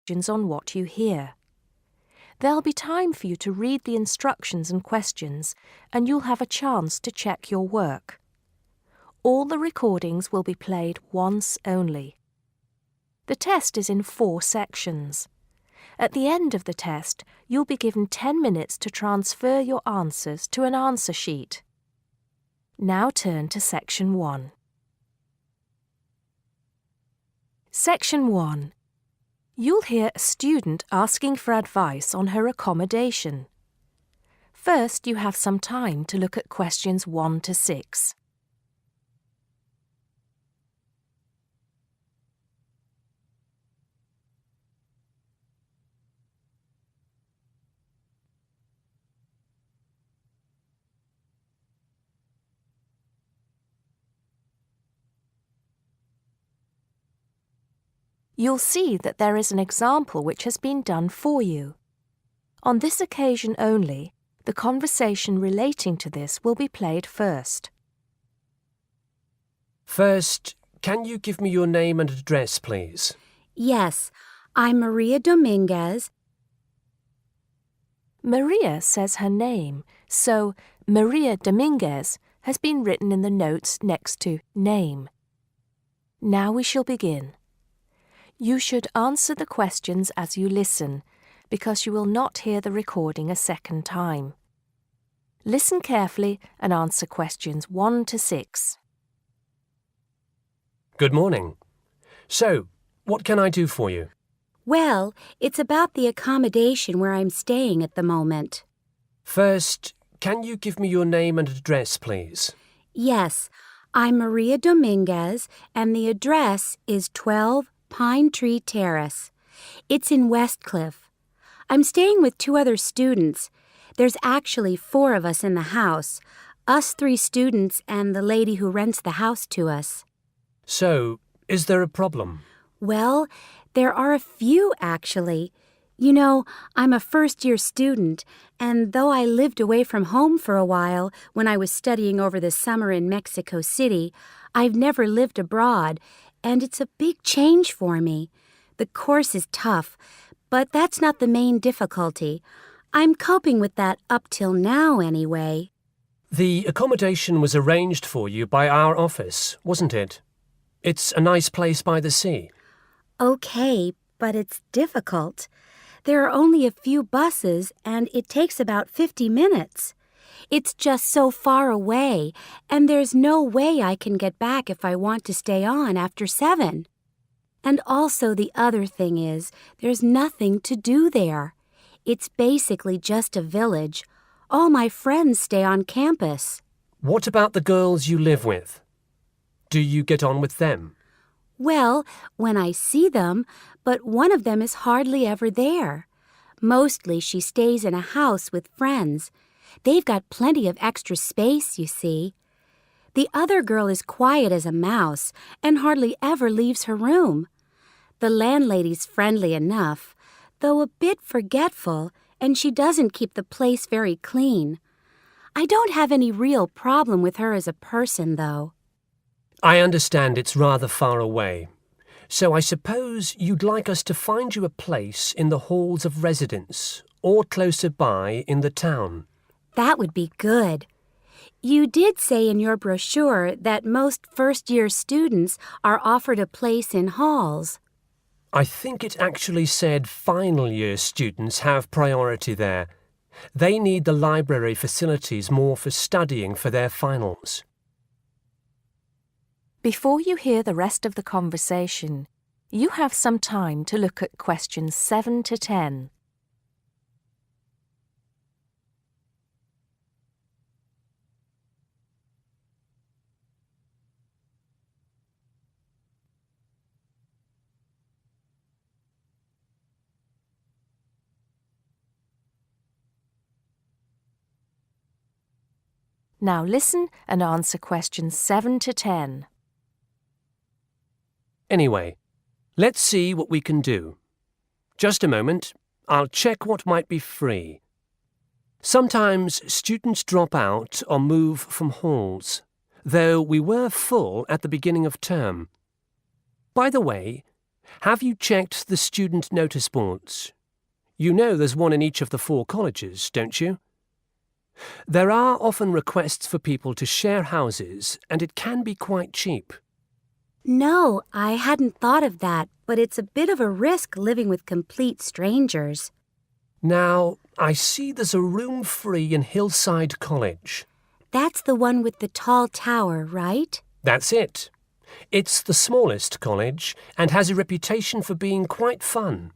questions on what you hear. There'll be time for you to read the instructions and questions, and you'll have a chance to check your work. All the recordings will be played once only. The test is in 4 sections. At the end of the test, you'll be given 10 minutes to transfer your answers to an answer sheet. Now turn to Section 1. Section 1. You'll hear a student asking for advice on her accommodation. First, you have some time to look at questions 1 to 6. You'll see that there is an example which has been done for you. On this occasion only, the conversation relating to this will be played first. First, can you give me your name and address, please? Yes, I'm Maria Dominguez. Maria says her name, so Maria Dominguez has been written in the notes next to name. Now we shall begin. You should answer the questions as you listen, because you will not hear the recording a second time. Listen carefully and answer questions 1 to 6. Good morning. So, what can I do for you? Well, it's about the accommodation where I'm staying at the moment. First, can you give me your name and address, please? Yes, I'm Maria Dominguez, and the address is 12 Pine Tree Terrace. It's in Westcliff. I'm staying with 2 other students. There's actually 4 of us in the house, us 3 students and the lady who rents the house to us. So, is there a problem? Well, there are a few, actually. You know, I'm a first-year student, and though I lived away from home for a while when I was studying over the summer in Mexico City, I've never lived abroad, and it's a big change for me. The course is tough, but that's not the main difficulty. I'm coping with that up till now, anyway. The accommodation was arranged for you by our office, wasn't it? It's a nice place by the sea. Okay, but it's difficult. There are only a few buses, and it takes about 50 minutes. It's just so far away, and there's no way I can get back if I want to stay on after 7. And also the other thing is, there's nothing to do there. It's basically just a village. All my friends stay on campus. What about the girls you live with? Do you get on with them? Well, when I see them, but one of them is hardly ever there. Mostly she stays in a house with friends. They've got plenty of extra space, you see. The other girl is quiet as a mouse and hardly ever leaves her room. The landlady's friendly enough, though a bit forgetful, and she doesn't keep the place very clean. I don't have any real problem with her as a person, though. I understand it's rather far away. So I suppose you'd like us to find you a place in the halls of residence or closer by in the town. That would be good. You did say in your brochure that most first-year students are offered a place in halls. I think it actually said final-year students have priority there. They need the library facilities more for studying for their finals. Before you hear the rest of the conversation, you have some time to look at questions 7 to 10. Now listen and answer questions 7 to 10. Anyway, let's see what we can do. Just a moment, I'll check what might be free. Sometimes students drop out or move from halls, though we were full at the beginning of term. By the way, Have you checked the student notice boards? You know there's one in each of the 4 colleges, don't you? There are often requests for people to share houses, and it can be quite cheap. No, I hadn't thought of that, but it's a bit of a risk living with complete strangers. Now, I see there's a room free in Hillside College. That's the one with the tall tower, right? That's it. It's the smallest college and has a reputation for being quite fun.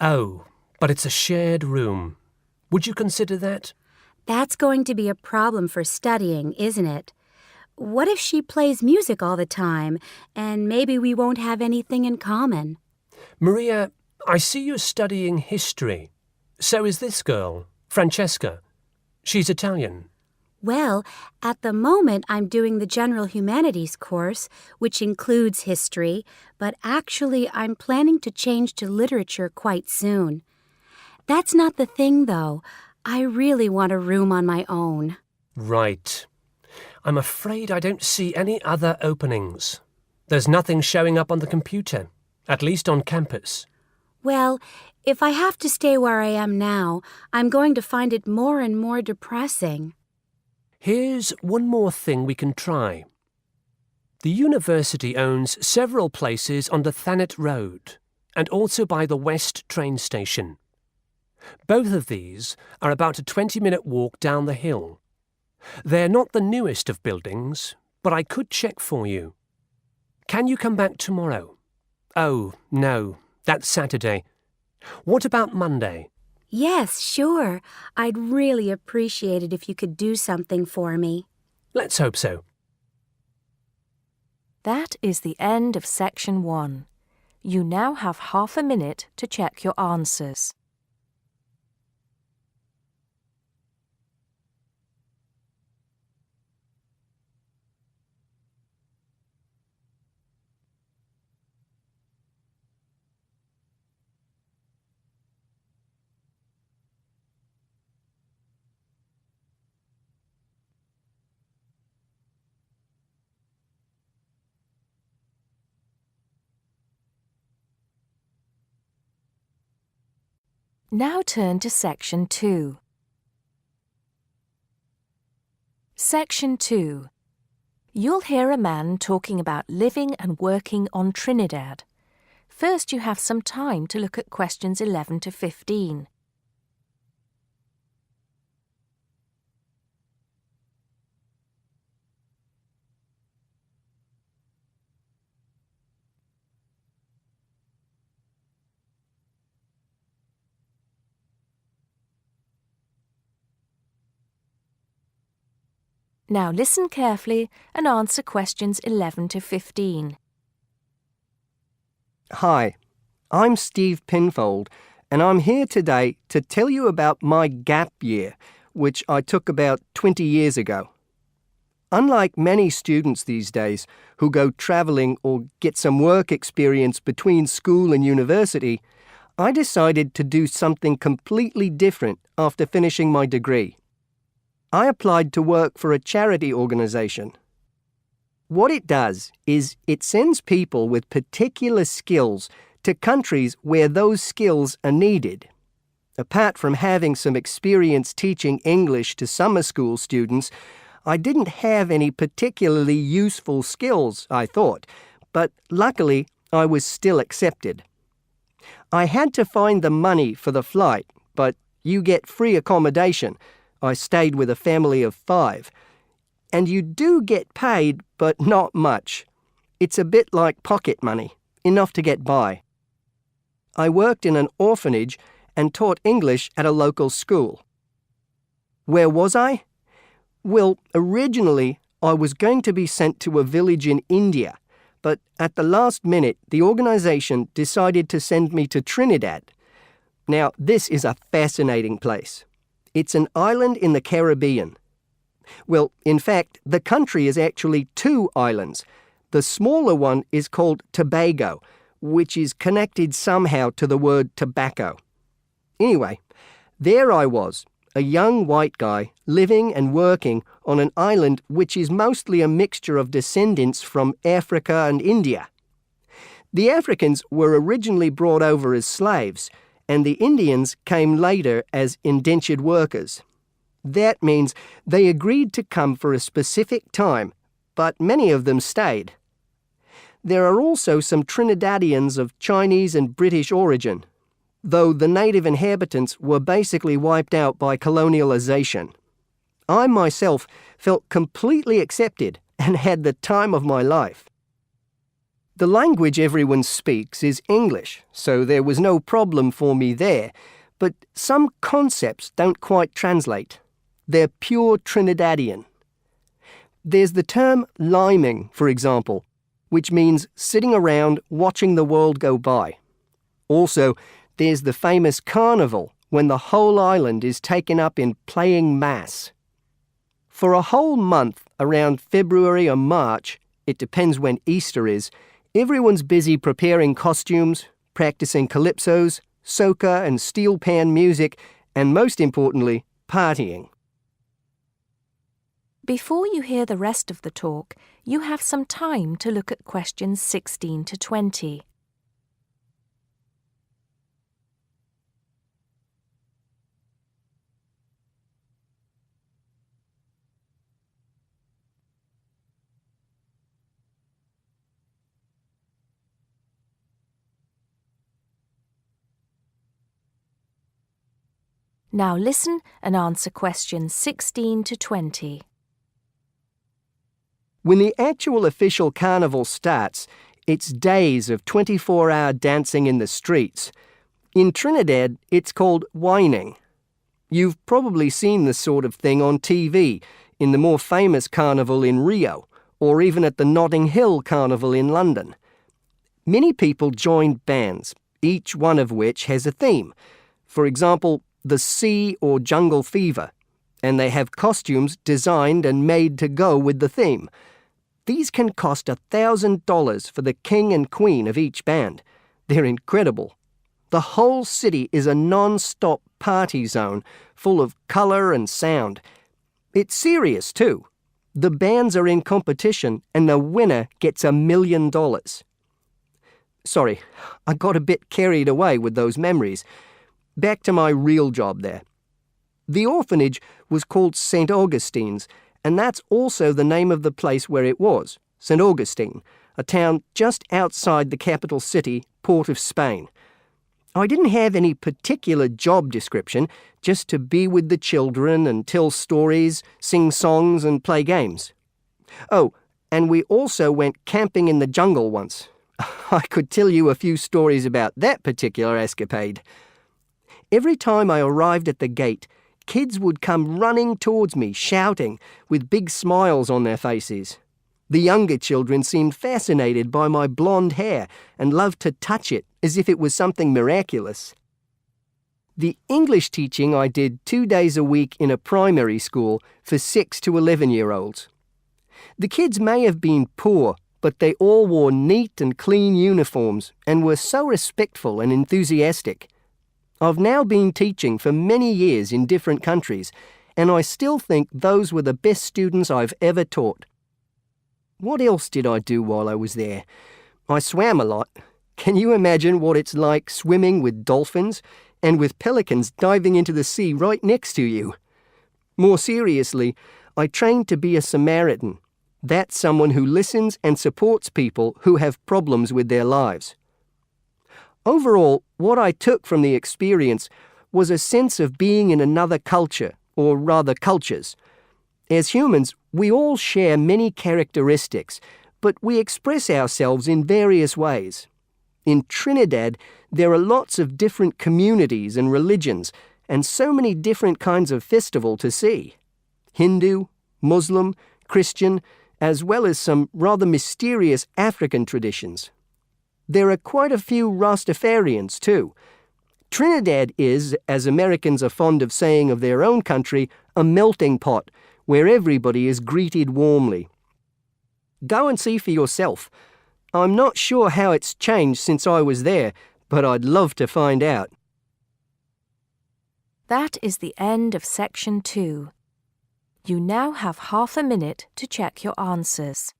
Oh, but it's a shared room. Would you consider that? That's going to be a problem for studying, isn't it? What if she plays music all the time, and maybe we won't have anything in common? Maria, I see you're studying history. So is this girl, Francesca. She's Italian. Well, at the moment I'm doing the General Humanities course, which includes history, but actually I'm planning to change to literature quite soon. That's not the thing, though. I really want a room on my own. Right. I'm afraid I don't see any other openings. There's nothing showing up on the computer, at least on campus. Well, if I have to stay where I am now, I'm going to find it more and more depressing. Here's one more thing we can try. The university owns several places on the Thanet Road and also by the West train station. Both of these are about a 20-minute walk down the hill. They're not the newest of buildings, but I could check for you. Can you come back tomorrow? Oh, no, that's Saturday. What about Monday? Yes, sure. I'd really appreciate it if you could do something for me. Let's hope so. That is the end of section 1. You now have half a minute to check your answers. Now turn to Section 2. Section 2. You'll hear a man talking about living and working on Trinidad. First, you have some time to look at questions 11 to 15. Now listen carefully and answer questions 11 to 15. Hi, I'm Steve Pinfold, and I'm here today to tell you about my gap year, which I took about 20 years ago. Unlike many students these days who go travelling or get some work experience between school and university, I decided to do something completely different after finishing my degree. I applied to work for a charity organisation. What it does is it sends people with particular skills to countries where those skills are needed. Apart from having some experience teaching English to summer school students, I didn't have any particularly useful skills, I thought, but luckily I was still accepted. I had to find the money for the flight, but you get free accommodation. I stayed with a family of 5. And you do get paid, but not much. It's a bit like pocket money, enough to get by. I worked in an orphanage and taught English at a local school. Where was I? Well, originally I was going to be sent to a village in India, but at the last minute the organisation decided to send me to Trinidad. Now, this is a fascinating place. It's an island in the Caribbean. Well, in fact, the country is actually 2 islands. The smaller one is called Tobago, which is connected somehow to the word tobacco. Anyway, there I was, a young white guy living and working on an island which is mostly a mixture of descendants from Africa and India. The Africans were originally brought over as slaves, and the Indians came later as indentured workers. That means they agreed to come for a specific time, but many of them stayed. There are also some Trinidadians of Chinese and British origin, though the native inhabitants were basically wiped out by colonialization. I myself felt completely accepted and had the time of my life. The language everyone speaks is English, so there was no problem for me there, but some concepts don't quite translate. They're pure Trinidadian. There's the term liming, for example, which means sitting around watching the world go by. Also, there's the famous carnival, when the whole island is taken up in playing mass. For a whole month, around February or March, it depends when Easter is, everyone's busy preparing costumes, practicing calypsos, soca and steel pan music, and most importantly, partying. Before you hear the rest of the talk, you have some time to look at questions 16 to 20. Now listen and answer questions 16 to 20. When the actual official carnival starts, it's days of 24-hour dancing in the streets. In Trinidad, it's called whining. You've probably seen this sort of thing on TV, in the more famous carnival in Rio, or even at the Notting Hill Carnival in London. Many people join bands, each one of which has a theme. For example, the Sea or Jungle Fever, and they have costumes designed and made to go with the theme. These can cost $1,000 for the king and queen of each band. They're incredible. The whole city is a non-stop party zone full of colour and sound. It's serious too. The bands are in competition and the winner gets $1 million. Sorry, I got a bit carried away with those memories. Back to my real job there. The orphanage was called St. Augustine's, and that's also the name of the place where it was, St. Augustine, a town just outside the capital city, Port of Spain. I didn't have any particular job description, just to be with the children and tell stories, sing songs and play games. Oh, and we also went camping in the jungle once. I could tell you a few stories about that particular escapade. Every time I arrived at the gate, kids would come running towards me, shouting, with big smiles on their faces. The younger children seemed fascinated by my blonde hair and loved to touch it as if it was something miraculous. The English teaching I did 2 days a week in a primary school for 6 to 11-year-olds. The kids may have been poor, but they all wore neat and clean uniforms and were so respectful and enthusiastic. I've now been teaching for many years in different countries, and I still think those were the best students I've ever taught. What else did I do while I was there? I swam a lot. Can you imagine what it's like swimming with dolphins and with pelicans diving into the sea right next to you? More seriously, I trained to be a Samaritan. That's someone who listens and supports people who have problems with their lives. Overall, what I took from the experience was a sense of being in another culture, or rather cultures. As humans, we all share many characteristics, but we express ourselves in various ways. In Trinidad, there are lots of different communities and religions, and so many different kinds of festival to see. Hindu, Muslim, Christian, as well as some rather mysterious African traditions. There are quite a few Rastafarians too. Trinidad is, as Americans are fond of saying of their own country, a melting pot where everybody is greeted warmly. Go and see for yourself. I'm not sure how it's changed since I was there, but I'd love to find out. That is the end of section 2. You now have half a minute to check your answers.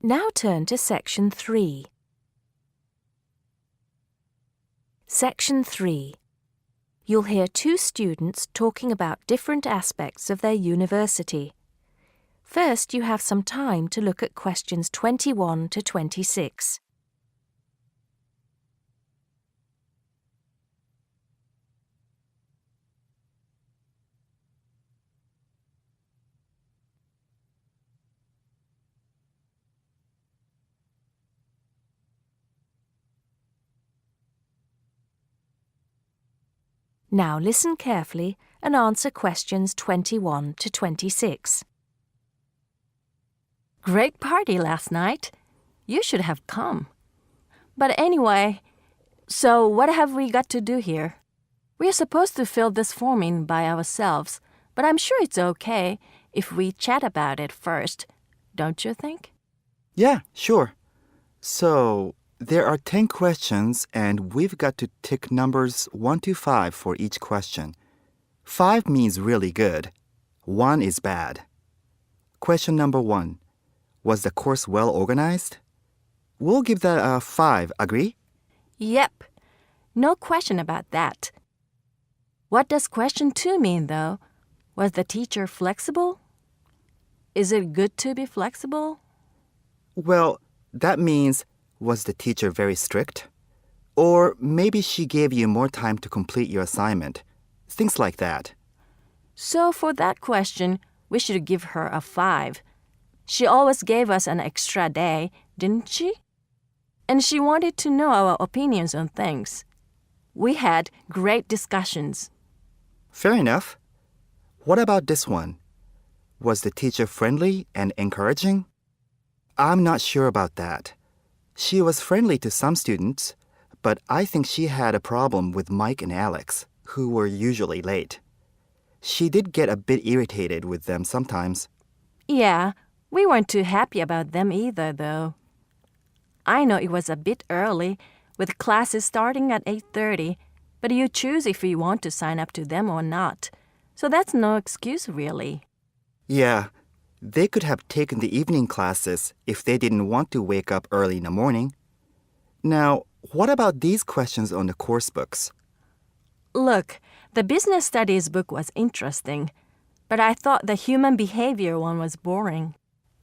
Now turn to Section 3. Section 3. You'll hear two students talking about different aspects of their university. First, you have some time to look at questions 21 to 26. Now listen carefully and answer questions 21 to 26. Great party last night. You should have come. But anyway, so what have we got to do here? We're supposed to fill this form in by ourselves, but I'm sure it's okay if we chat about it first, don't you think? Yeah, sure. So, there are 10 questions and we've got to tick numbers 1 to 5 for each question. 5 means really good. 1 is bad. Question number 1. Was the course well organized? We'll give that a 5, agree? Yep. No question about that. What does question 2 mean, though? Was the teacher flexible? Is it good to be flexible? Well, that means, was the teacher very strict? Or maybe she gave you more time to complete your assignment. Things like that. So for that question, we should give her a 5. She always gave us an extra day, didn't she? And she wanted to know our opinions on things. We had great discussions. Fair enough. What about this one? Was the teacher friendly and encouraging? I'm not sure about that. She was friendly to some students, but I think she had a problem with Mike and Alex, who were usually late. She did get a bit irritated with them sometimes. Yeah, we weren't too happy about them either, though. I know it was a bit early, with classes starting at 8:30, but you choose if you want to sign up to them or not. So that's no excuse, really. Yeah, they could have taken the evening classes if they didn't want to wake up early in the morning. Now, what about these questions on the course books? Look, the business studies book was interesting, but I thought the human behavior one was boring.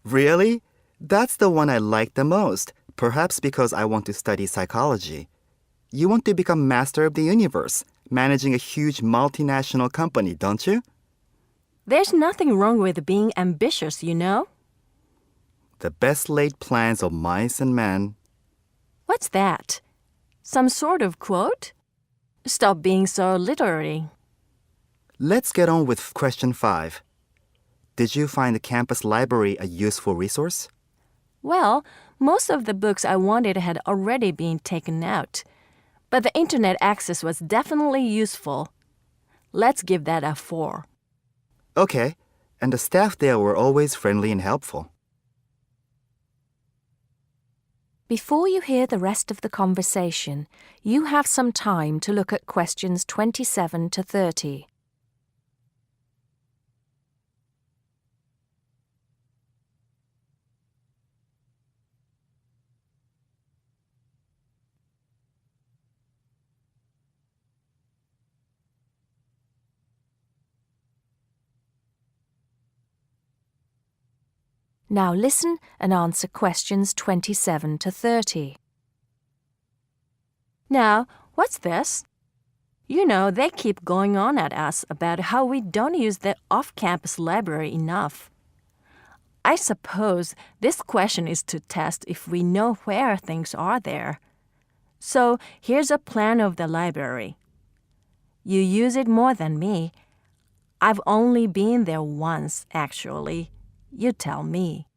Really? That's the one I like the most, perhaps because I want to study psychology. You want to become master of the universe, managing a huge multinational company, don't you? There's nothing wrong with being ambitious, you know? The best laid plans of mice and men. What's that? Some sort of quote? Stop being so literary. Let's get on with question 5. Did you find the campus library a useful resource? Well, most of the books I wanted had already been taken out, but the internet access was definitely useful. Let's give that a 4. Okay, and the staff there were always friendly and helpful. Before you hear the rest of the conversation, you have some time to look at questions 27 to 30. Now listen and answer questions 27 to 30. Now, what's this? You know, they keep going on at us about how we don't use the off-campus library enough. I suppose this question is to test if we know where things are there. So here's a plan of the library. You use it more than me. I've only been there once, actually. You tell me.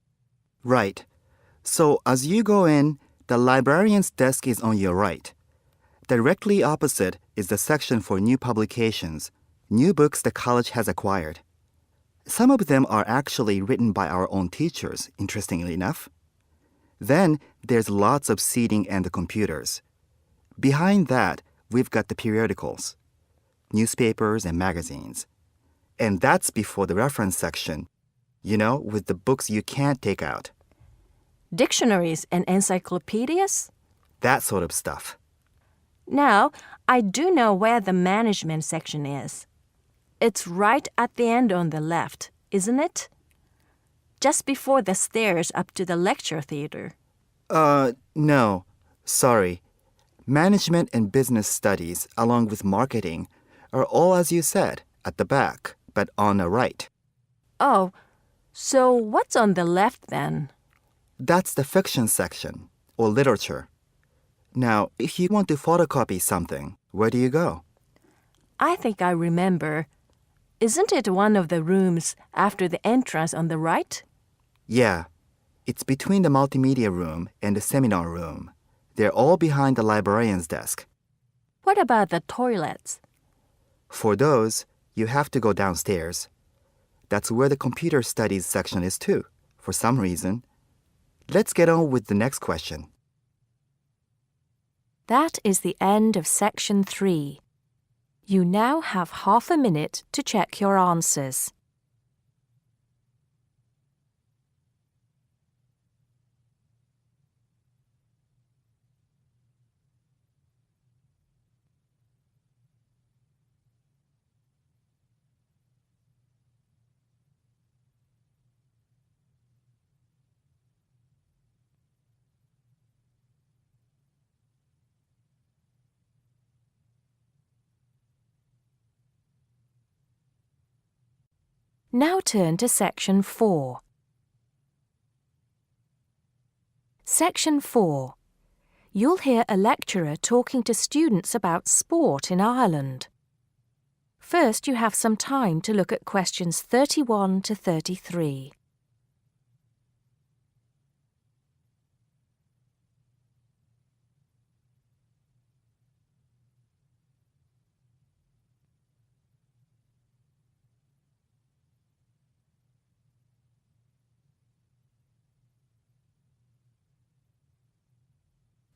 Right. So as you go in, the librarian's desk is on your right. Directly opposite is the section for new publications, new books the college has acquired. Some of them are actually written by our own teachers, interestingly enough. Then there's lots of seating and the computers. Behind that, we've got the periodicals, newspapers and magazines. And that's before the reference section, you know, with the books you can't take out. Dictionaries and encyclopedias? That sort of stuff. Now, I do know where the management section is. It's right at the end on the left, isn't it? Just before the stairs up to the lecture theater. No. Sorry. Management and business studies, along with marketing, are all, as you said, at the back, but on the right. Oh, so what's on the left then? That's the fiction section, or literature. Now, if you want to photocopy something, where do you go? I think I remember. Isn't it one of the rooms after the entrance on the right? Yeah. It's between the multimedia room and the seminar room. They're all behind the librarian's desk. What about the toilets? For those, you have to go downstairs. That's where the computer studies section is too, for some reason. Let's get on with the next question. That is the end of section 3. You now have half a minute to check your answers. Now turn to section 4. Section 4. You'll hear a lecturer talking to students about sport in Ireland. First, you have some time to look at questions 31 to 33.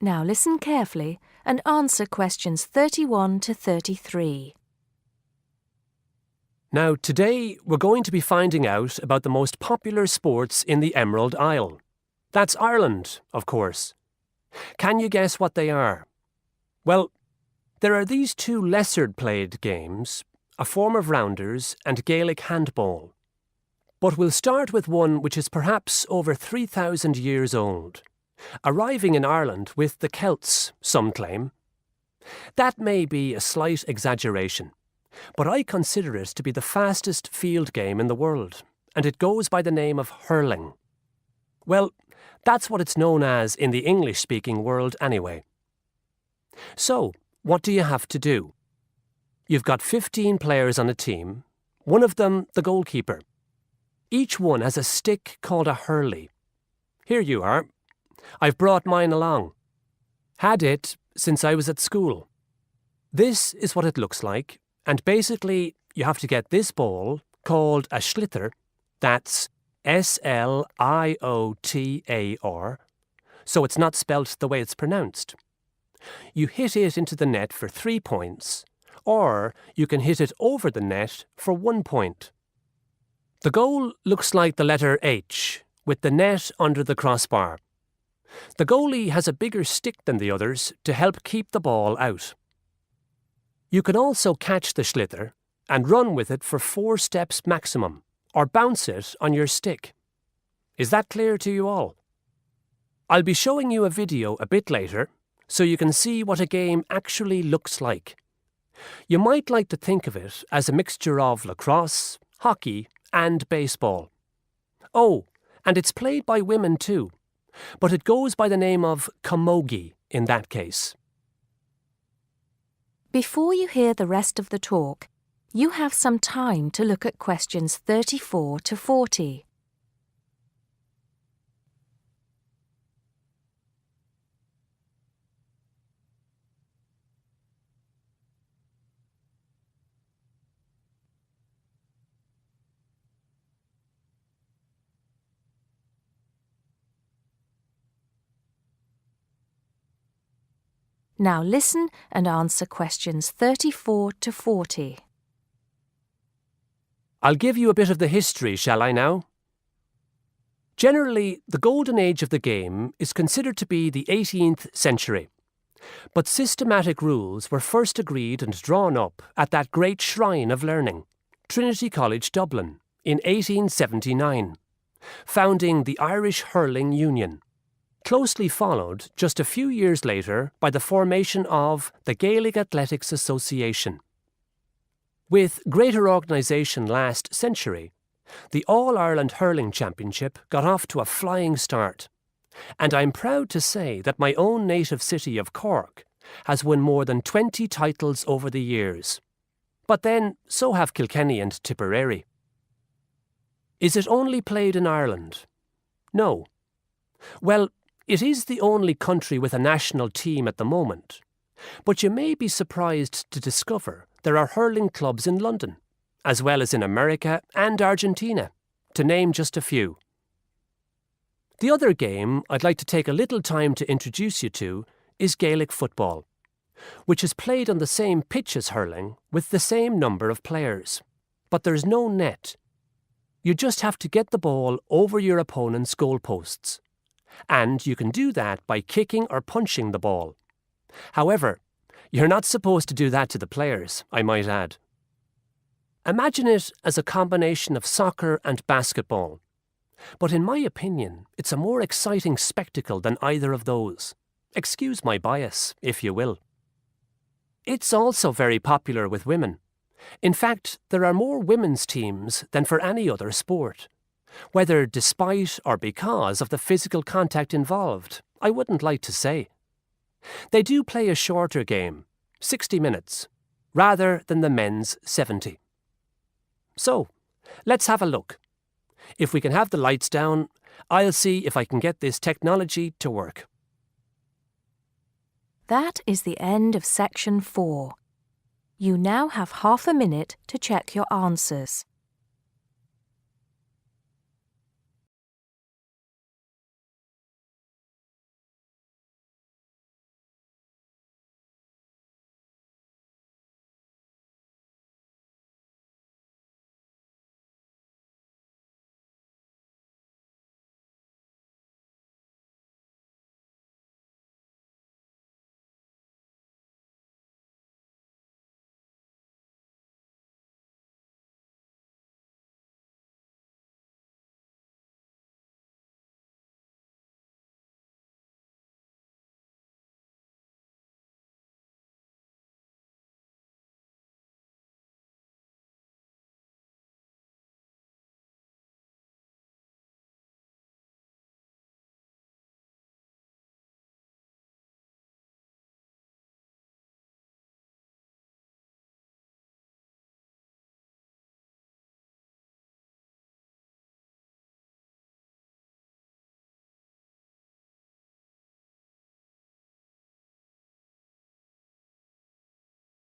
Now listen carefully and answer questions 31 to 33. Now, today we're going to be finding out about the most popular sports in the Emerald Isle. That's Ireland, of course. Can you guess what they are? Well, there are these two lesser-played games, a form of rounders and Gaelic handball. But we'll start with one which is perhaps over 3,000 years old, arriving in Ireland with the Celts, some claim. That may be a slight exaggeration, but I consider it to be the fastest field game in the world, and it goes by the name of hurling. Well, that's what it's known as in the English-speaking world anyway. So, what do you have to do? You've got 15 players on a team, one of them the goalkeeper. Each one has a stick called a hurley. Here you are. I've brought mine along. Had it since I was at school. This is what it looks like, and basically you have to get this ball, called a sliotar, that's S-L-I-O-T-A-R, so it's not spelt the way it's pronounced. You hit it into the net for 3 points, or you can hit it over the net for 1 point. The goal looks like the letter H, with the net under the crossbar. The goalie has a bigger stick than the others to help keep the ball out. You can also catch the sliotar and run with it for 4 steps maximum, or bounce it on your stick. Is that clear to you all? I'll be showing you a video a bit later, so you can see what a game actually looks like. You might like to think of it as a mixture of lacrosse, hockey, and baseball. Oh, and it's played by women too, but it goes by the name of camogie in that case. Before you hear the rest of the talk, you have some time to look at questions 34 to 40. Now listen and answer questions 34 to 40. I'll give you a bit of the history, shall I now? Generally, the golden age of the game is considered to be the 18th century. But systematic rules were first agreed and drawn up at that great shrine of learning, Trinity College Dublin, in 1879, founding the Irish Hurling Union, closely followed just a few years later by the formation of the Gaelic Athletics Association. With greater organisation last century, the All-Ireland Hurling Championship got off to a flying start, and I'm proud to say that my own native city of Cork has won more than 20 titles over the years. But then, so have Kilkenny and Tipperary. Is it only played in Ireland? No. Well, it is the only country with a national team at the moment, but you may be surprised to discover there are hurling clubs in London, as well as in America and Argentina, to name just a few. The other game I'd like to take a little time to introduce you to is Gaelic football, which is played on the same pitch as hurling with the same number of players. But there's no net. You just have to get the ball over your opponent's goalposts. And you can do that by kicking or punching the ball. However, you're not supposed to do that to the players, I might add. Imagine it as a combination of soccer and basketball. But in my opinion, it's a more exciting spectacle than either of those. Excuse my bias, if you will. It's also very popular with women. In fact, there are more women's teams than for any other sport. Whether despite or because of the physical contact involved, I wouldn't like to say. They do play a shorter game, 60 minutes, rather than the men's 70. So, let's have a look. If we can have the lights down, I'll see if I can get this technology to work. That is the end of section 4. You now have half a minute to check your answers.